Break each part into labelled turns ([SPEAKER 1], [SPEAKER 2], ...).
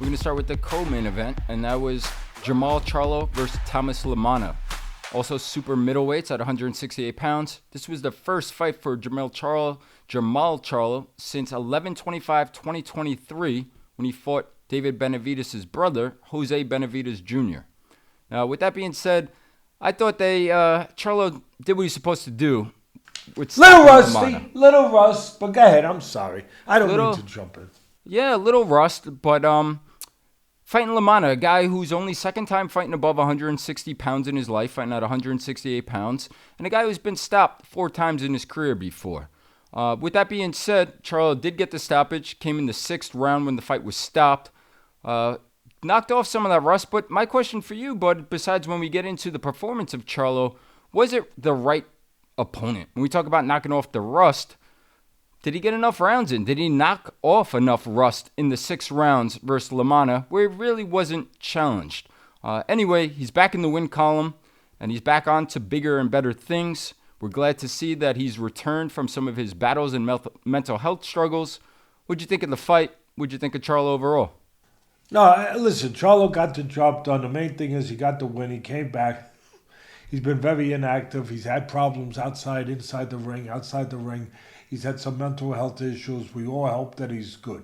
[SPEAKER 1] We're going to start with the co-main event, and that was Jermall Charlo versus Thomas LaManna. Also super middleweights at 168 pounds. This was the first fight for Jermall Charlo since 11/25/2023 when he fought David Benavidez' brother, Jose Benavidez Jr. Now, with that being said, I thought Charlo did what he's supposed to do. With
[SPEAKER 2] little rust, but go ahead. I'm sorry. I don't mean to jump in.
[SPEAKER 1] Yeah, a little rust, but fighting Lammana, a guy who's only second time fighting above 160 pounds in his life, fighting at 168 pounds, and a guy who's been stopped 4 times in his career before. With that being said, Charlo did get the stoppage, came in the 6th round when the fight was stopped. Knocked off some of that rust, but my question for you, bud, besides when we get into the performance of Charlo, was it the right opponent? When we talk about knocking off the rust, did he get enough rounds in? Did he knock off enough rust in the 6 rounds versus Lammana, where he really wasn't challenged? Anyway, he's back in the win column, and he's back on to bigger and better things. We're glad to see that he's returned from some of his battles and mental health struggles. What'd you think of the fight? What'd you think of Charlo overall?
[SPEAKER 2] No, listen, Charlo got the job done. The main thing is he got the win. He came back. He's been very inactive. He's had problems outside, inside the ring, outside the ring. He's had some mental health issues. We all hope that he's good.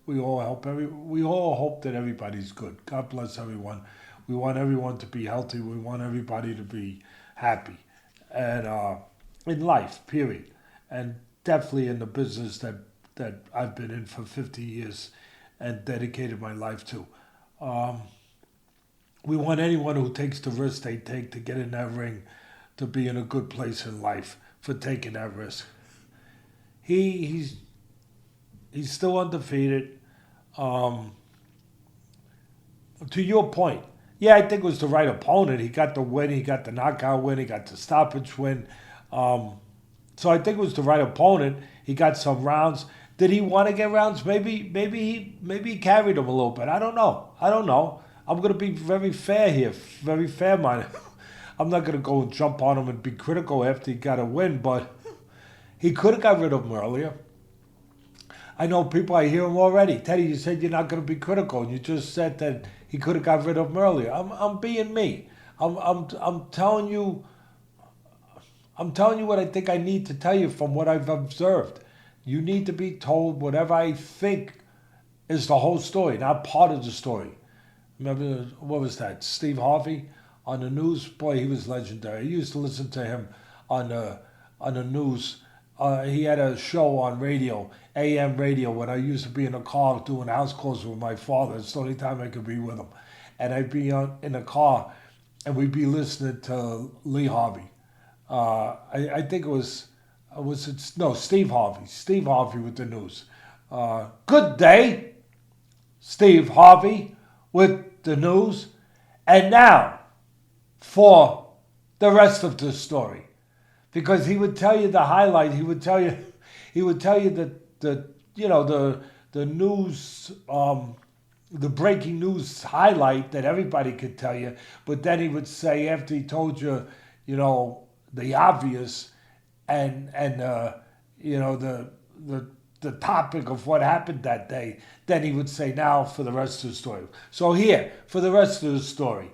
[SPEAKER 2] We all hope that everybody's good. God bless everyone. We want everyone to be healthy. We want everybody to be happy. And in life, period. And definitely in the business that I've been in for 50 years and dedicated my life to. We want anyone who takes the risk they take to get in that ring to be in a good place in life for taking that risk. He's still undefeated. To your point, yeah, I think it was the right opponent. He got the win. He got the knockout win. He got the stoppage win. So I think it was the right opponent. He got some rounds. Did he want to get rounds? Maybe he carried him a little bit. I don't know. I'm going to be very fair here, very fair-minded. I'm not going to go and jump on him and be critical after he got a win, but he could have got rid of him earlier. I know people, I hear him already. Teddy, you said you're not going to be critical, and you just said that he could have got rid of him earlier. I'm being me. I'm telling you what I think I need to tell you from what I've observed. You need to be told whatever I think is the whole story, not part of the story. Remember, what was that? Steve Harvey on the news? Boy, he was legendary. I used to listen to him on the news. He had a show on radio, AM radio, when I used to be in the car doing house calls with my father. It's the only time I could be with him. And I'd be in the car, and we'd be listening to Lee Harvey. I think it was Steve Harvey. Steve Harvey with the news. Good day, Steve Harvey with the news. And now for the rest of the story. Because he would tell you the highlight. He would tell you the news, the breaking news highlight that everybody could tell you. But then he would say, after he told you, the obvious and the topic of what happened that day, then he would say, now for the rest of the story. So here, for the rest of the story,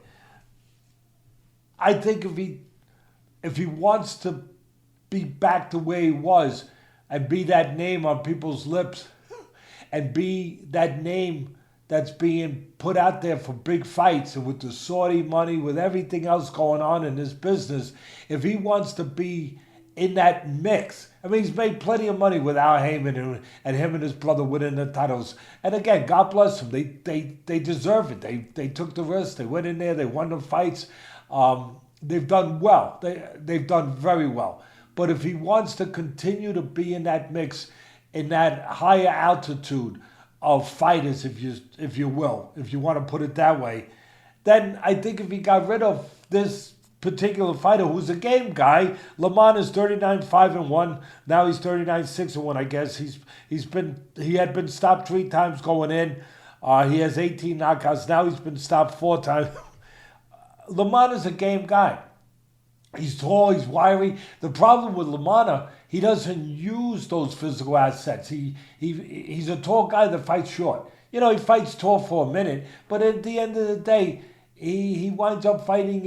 [SPEAKER 2] I think if he wants to be back to where he was and be that name on people's lips and be that name that's being put out there for big fights, and with the Saudi money, with everything else going on in this business, if he wants to be in that mix, I mean, he's made plenty of money with Al Heyman and him and his brother winning the titles. And again, God bless them. They deserve it. They took the risk. They went in there. They won the fights. They've done well. They've done very well. But if he wants to continue to be in that mix, in that higher altitude of fighters, if you will, if you want to put it that way, then I think if he got rid of this particular fighter who's a game guy, Lammana is 39-5-1. Now he's 39-6-1. I guess he had been stopped 3 times going in. He has 18 knockouts. Now he's been stopped 4 times. Lammana's a game guy. He's tall, he's wiry. The problem with Lammana, he doesn't use those physical assets. He's a tall guy that fights short. He fights tall for a minute, but at the end of the day, he winds up fighting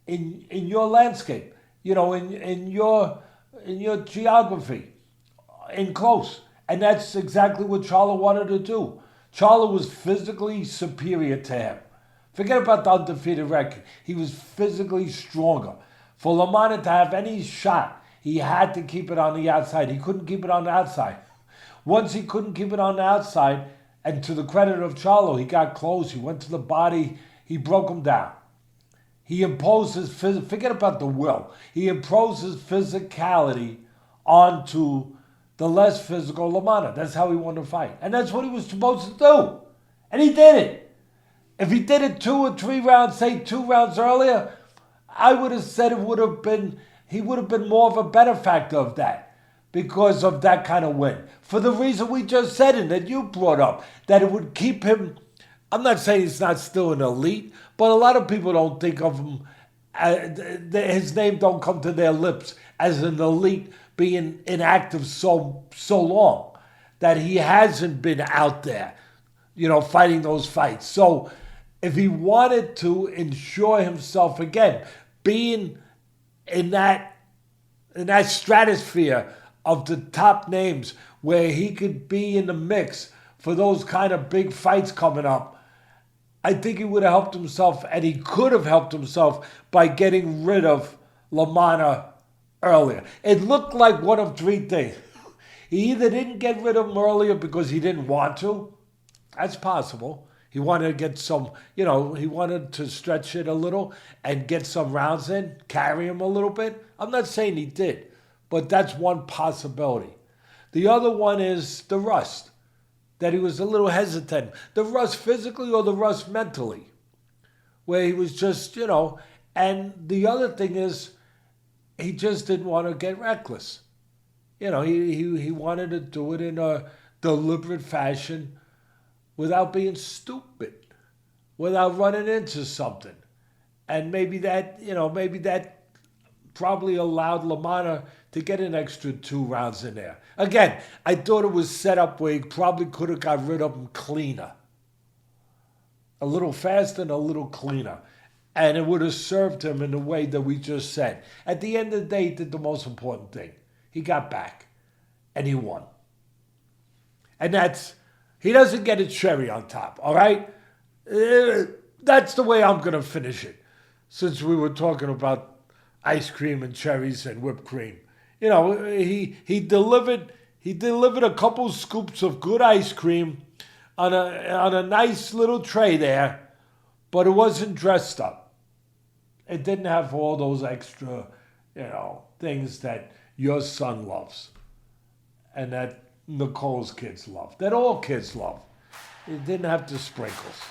[SPEAKER 2] in your landscape, in your geography, in close. And that's exactly what Charlo wanted to do. Charlo was physically superior to him. Forget about the undefeated record. He was physically stronger. For Lammana to have any shot, he had to keep it on the outside. He couldn't keep it on the outside. Once he couldn't keep it on the outside, and to the credit of Charlo, he got close. He went to the body. He broke him down. He imposed his forget about the will. He imposed his physicality onto the less physical Lammana. That's how he won the fight. And that's what he was supposed to do. And he did it. If he did it 2 or 3 rounds, say 2 rounds earlier, I would have said he would have been more of a benefactor of that because of that kind of win. For the reason we just said and that you brought up, that it would keep him, I'm not saying he's not still an elite, but a lot of people don't think of him, his name don't come to their lips as an elite being inactive so long that he hasn't been out there, fighting those fights. So if he wanted to ensure himself again, being in that stratosphere of the top names where he could be in the mix for those kind of big fights coming up, I think he would have helped himself, and he could have helped himself by getting rid of Lammana earlier. It looked like one of 3 things. He either didn't get rid of him earlier because he didn't want to. That's possible. He wanted to get some, he wanted to stretch it a little and get some rounds in, carry him a little bit. I'm not saying he did, but that's one possibility. The other one is the rust, that he was a little hesitant. The rust physically or the rust mentally, where he was just, and the other thing is he just didn't want to get reckless. He wanted to do it in a deliberate fashion without being stupid, without running into something. And maybe that probably allowed Lammana to get an extra 2 rounds in there. Again, I thought it was set up where he probably could have got rid of him cleaner. A little faster and a little cleaner. And it would have served him in the way that we just said. At the end of the day, he did the most important thing. He got back. And he won. And he doesn't get a cherry on top, all right? That's the way I'm going to finish it. Since we were talking about ice cream and cherries and whipped cream. He delivered a couple scoops of good ice cream on a nice little tray there, but it wasn't dressed up. It didn't have all those extra, things that your son loves and that Nicole's kids love, that all kids love. It didn't have the sprinkles.